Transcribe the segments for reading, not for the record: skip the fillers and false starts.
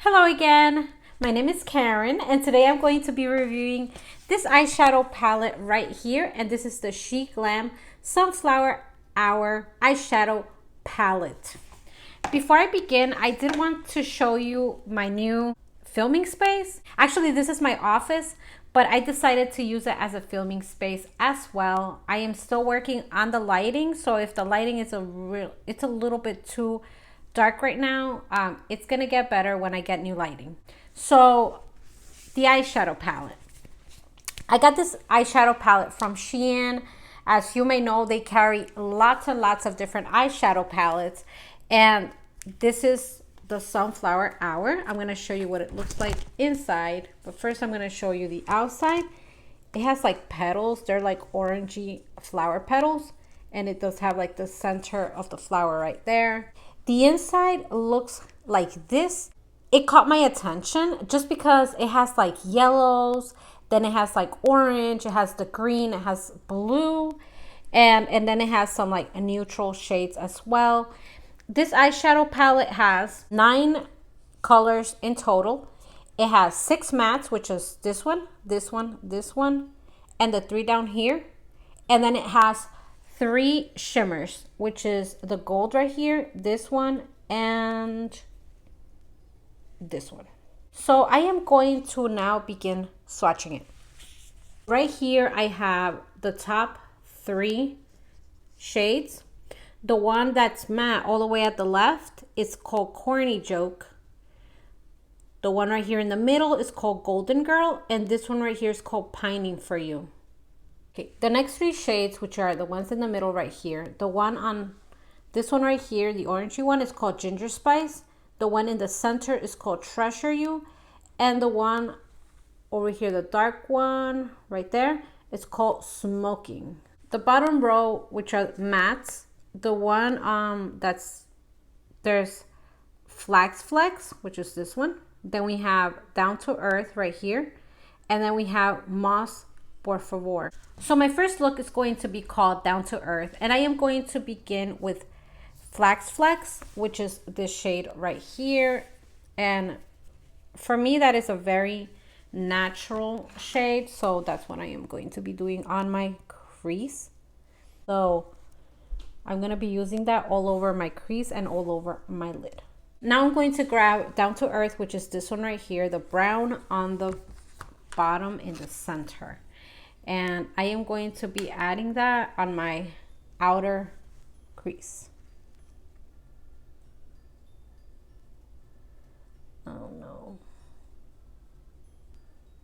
Hello again, my name is Karen and today I'm going to be reviewing this eyeshadow palette right here, and this is the SHEGLAM Sunflower Hour eyeshadow palette. Before I begin, I did want to show you my new filming space. Actually, this is my office, but I decided to use it as a filming space as well. I am still working on the lighting, so if the lighting is it's a little bit too dark right now, it's gonna get better when I get new lighting. So the eyeshadow palette, I got this eyeshadow palette from Shein. As you may know, they carry lots and lots of different eyeshadow palettes, and this is the Sunflower Hour. I'm going to show you what it looks like inside, but first I'm going to show you the outside. It has like petals. They're like orangey flower petals, and it does have like the center of the flower right there. The inside looks like this. It caught my attention just because it has like yellows, then it has like orange, it has the green, it has blue, and then it has some like neutral shades as well. This eyeshadow palette has 9 colors in total. It has 6 mattes, which is this one, this one, this one, and the 3 down here. And then it has 3 shimmers, which is the gold right here, this one, and this one. So I am going to now begin swatching it. Right here I have the top 3 shades. The one that's matte all the way at the left is called Corny Joke. The one right here in the middle is called Golden Girl, and this one right here is called Pining for You. Okay, the next 3 shades, which are the ones in the middle right here, the one on this one right here, the orangey one, is called Ginger Spice. The one in the center is called Treasure You, and the one over here, the dark one right there, is called Smoking. The bottom row, which are mattes, the one there's Flax Flex, which is this one. Then we have Down to Earth right here, and then we have Moss Por Favor. So my first look is going to be called Down to Earth, and I am going to begin with Flax Flex, which is this shade right here. And for me, that is a very natural shade, so that's what I am going to be doing on my crease. So I'm going to be using that all over my crease and all over my lid. Now I'm going to grab Down to Earth, which is this one right here, the brown on the bottom in the center. And I am going to be adding that on my outer crease. Oh no.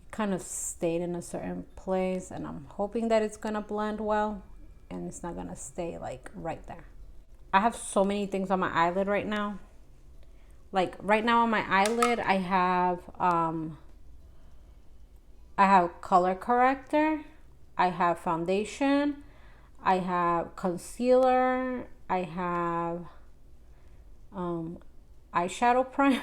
It kind of stayed in a certain place, and I'm hoping that it's going to blend well and it's not going to stay like right there. I have so many things on my eyelid right now. Like right now on my eyelid, I have color corrector, I have foundation, I have concealer, I have eyeshadow primer.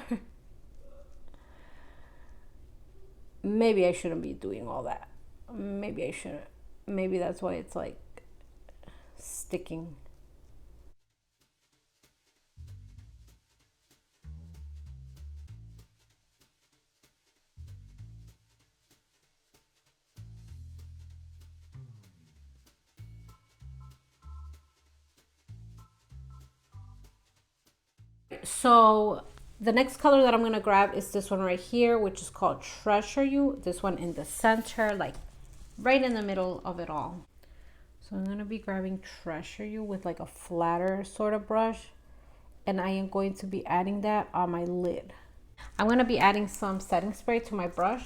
Maybe I shouldn't be doing all that. Maybe I shouldn't. Maybe that's why it's like sticking. So the next color that I'm going to grab is this one right here, which is called Treasure You. This one in the center, like right in the middle of it all. So I'm going to be grabbing Treasure You with like a flatter sort of brush, and I am going to be adding that on my lid. I'm going to be adding some setting spray to my brush.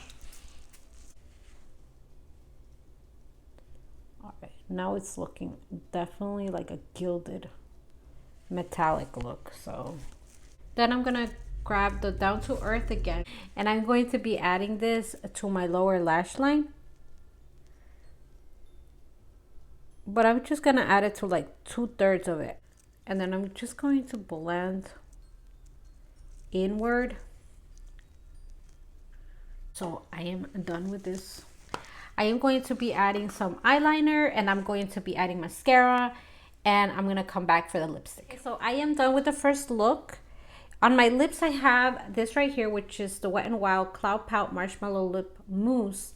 All right, now it's looking definitely like a gilded metallic look. So then I'm gonna grab the Down to Earth again, and I'm going to be adding this to my lower lash line, but I'm just gonna add it to like 2/3 of it, and then I'm just going to blend inward. So I am done with this. I am going to be adding some eyeliner, and I'm going to be adding mascara, and I'm gonna come back for the lipstick. So I am done with the first look. On my lips, I have this right here, which is the Wet n Wild Cloud Pout Marshmallow Lip Mousse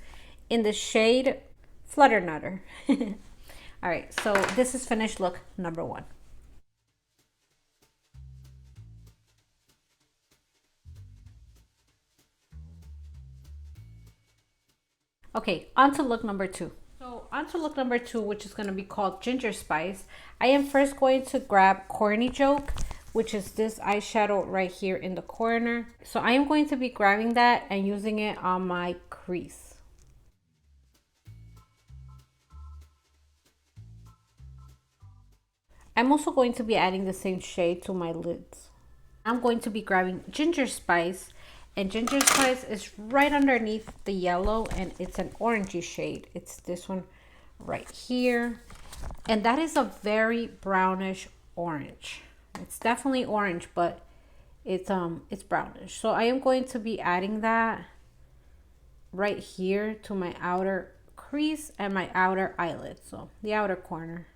in the shade Flutter Nutter. All right, so this is finished look number 1. Okay, on to look number 2. So on to look number 2, which is going to be called Ginger Spice. I am first going to grab Corny Joke, which is this eyeshadow right here in the corner. So I am going to be grabbing that and using it on my crease. I'm also going to be adding the same shade to my lids. I'm going to be grabbing Ginger Spice, and Ginger Spice is right underneath the yellow, and it's an orangey shade. It's this one right here, and that is a very brownish orange. It's definitely orange, but it's brownish. So I am going to be adding that right here to my outer crease and my outer eyelid, so the outer corner.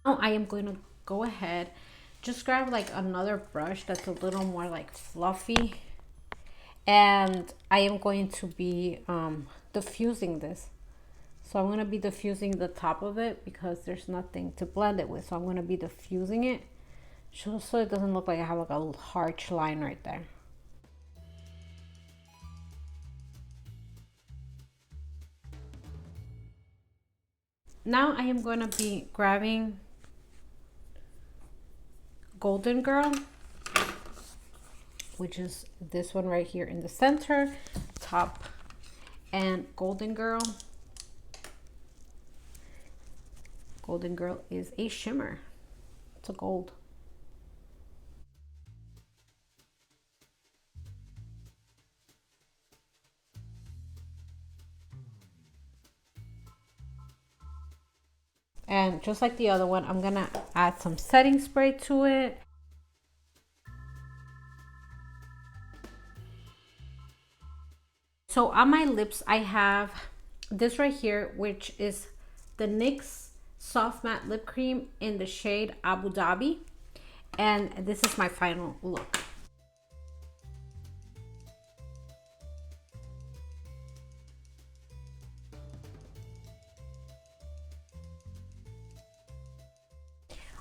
Now I am going to go ahead, just grab like another brush that's a little more like fluffy, and I am going to be diffusing this. So I'm going to be diffusing the top of it because there's nothing to blend it with. So I'm going to be diffusing it just so it doesn't look like I have like a harsh line right there. Now I am going to be grabbing Golden Girl, which is this one right here in the center, top, and Golden Girl. Golden Girl is a shimmer. It's a gold. And just like the other one, I'm gonna add some setting spray to it. So on my lips, I have this right here, which is the NYX Soft Matte Lip Cream in the shade Abu Dhabi. And this is my final look.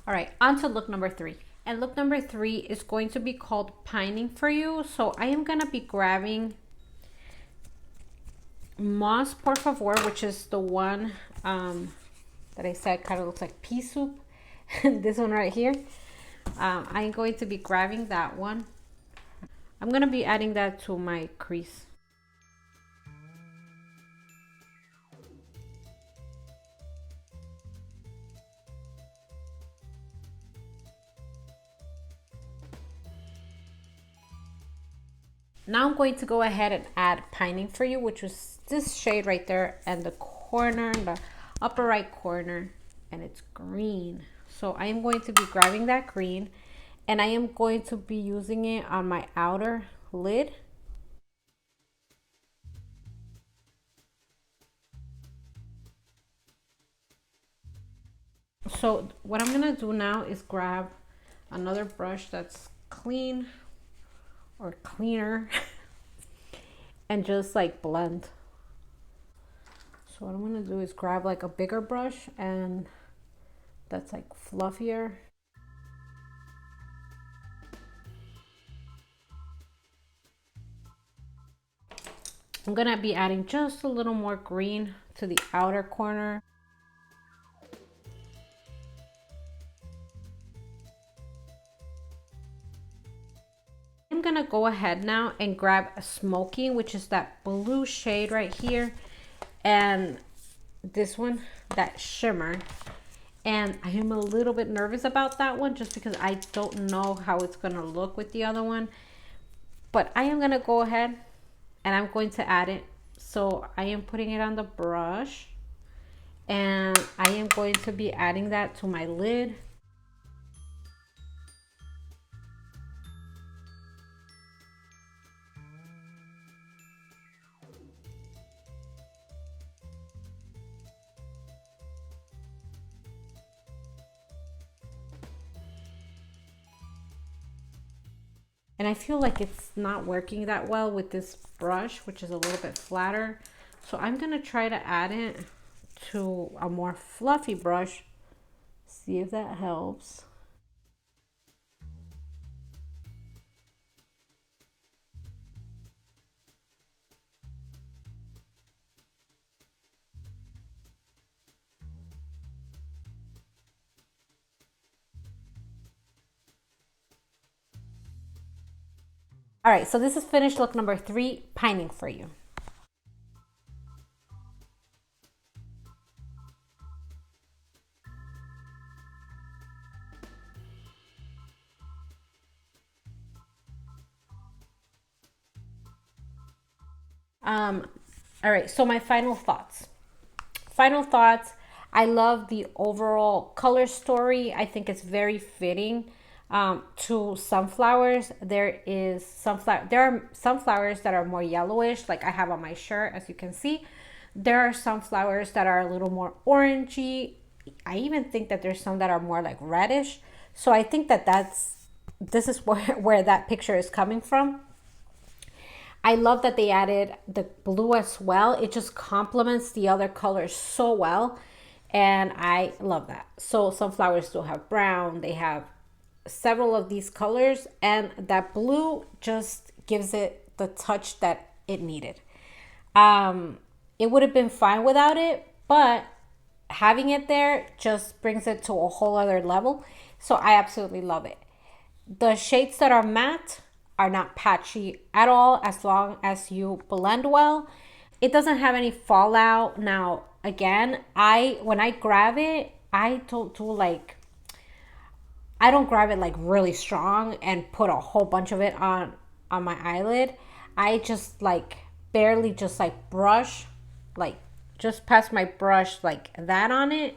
All right, on to look number 3. And look number 3 is going to be called Pining for You. So I am gonna be grabbing Moss Por Favor, which is the one that I said kind of looks like pea soup. This one right here. I'm going to be grabbing that one. I'm gonna be adding that to my crease. Now I'm going to go ahead and add Pining for You, which was this shade right there and the corner, the upper right corner, and it's green. So I am going to be grabbing that green, and I am going to be using it on my outer lid. So what I'm gonna do now is grab another brush that's clean or cleaner and just like blend. So what I'm gonna do is grab like a bigger brush and that's like fluffier. I'm gonna be adding just a little more green to the outer corner. I'm gonna go ahead now and grab a Smoky, which is that blue shade right here, and this one, that shimmer. And I am a little bit nervous about that one just because I don't know how it's gonna look with the other one, but I am gonna go ahead and I'm going to add it. So I am putting it on the brush and I am going to be adding that to my lid. And I feel like it's not working that well with this brush, which is a little bit flatter. So I'm gonna try to add it to a more fluffy brush. See if that helps. All right, so this is finished look number 3, pining for you. All right, so my final thoughts. Final thoughts. I love the overall color story. I think it's very fitting to sunflowers. There are sunflowers that are more yellowish, like I have on my shirt, as you can see. There are sunflowers that are a little more orangey. I even think that there's some that are more like reddish. So I think that this is where that picture is coming from. I love that they added the blue as well. It just complements the other colors so well. And I love that. So sunflowers still have brown. They have several of these colors. And that blue just gives it the touch that it needed. It would have been fine without it. But having it there just brings it to a whole other level. So I absolutely love it. The shades that are matte are not patchy at all as long as you blend well. It doesn't have any fallout. Now, again, when I grab it, I don't grab it like really strong and put a whole bunch of it on my eyelid. I just like barely just like brush, like just pass my brush like that on it.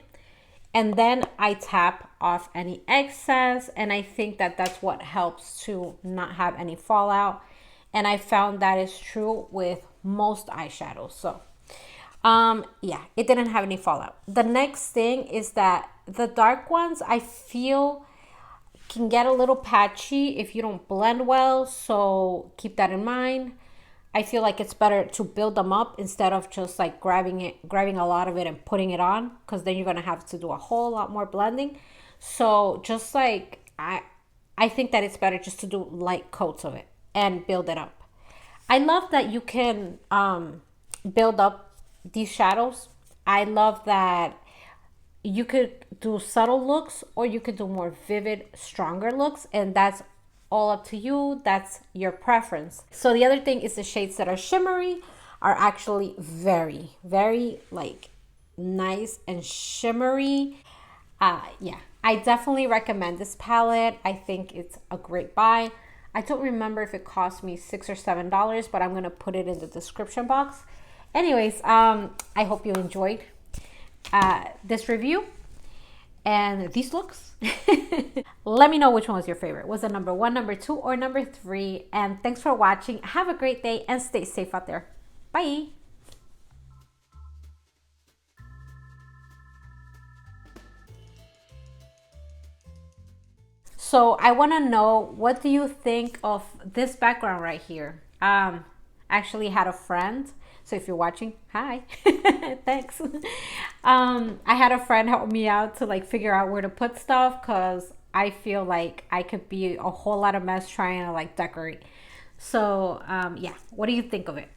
And then I tap off any excess, and I think that that's what helps to not have any fallout. And I found that is true with most eyeshadows. So yeah, it didn't have any fallout. The next thing is that the dark ones I feel can get a little patchy if you don't blend well, so keep that in mind. I feel like it's better to build them up instead of just like grabbing a lot of it and putting it on, because then you're gonna have to do a whole lot more blending. So just like I think that it's better just to do light coats of it and build it up. I love that you can build up these shadows. I love that you could do subtle looks or you could do more vivid, stronger looks, and that's all up to you. That's your preference. So the other thing is the shades that are shimmery are actually very, very like nice and shimmery. Yeah, I definitely recommend this palette. I think it's a great buy. I don't remember if it cost me $6 or $7, but I'm gonna put it in the description box. Anyways, I hope you enjoyed this review and these looks. Let me know which one was your favorite. Was it number 1, number 2, or number 3? And thanks for watching. Have a great day and stay safe out there. Bye. So I want to know, what do you think of this background right here? Actually had a friend. So if you're watching, hi, thanks. I had a friend help me out to like figure out where to put stuff, because I feel like I could be a whole lot of mess trying to like decorate. So yeah, what do you think of it?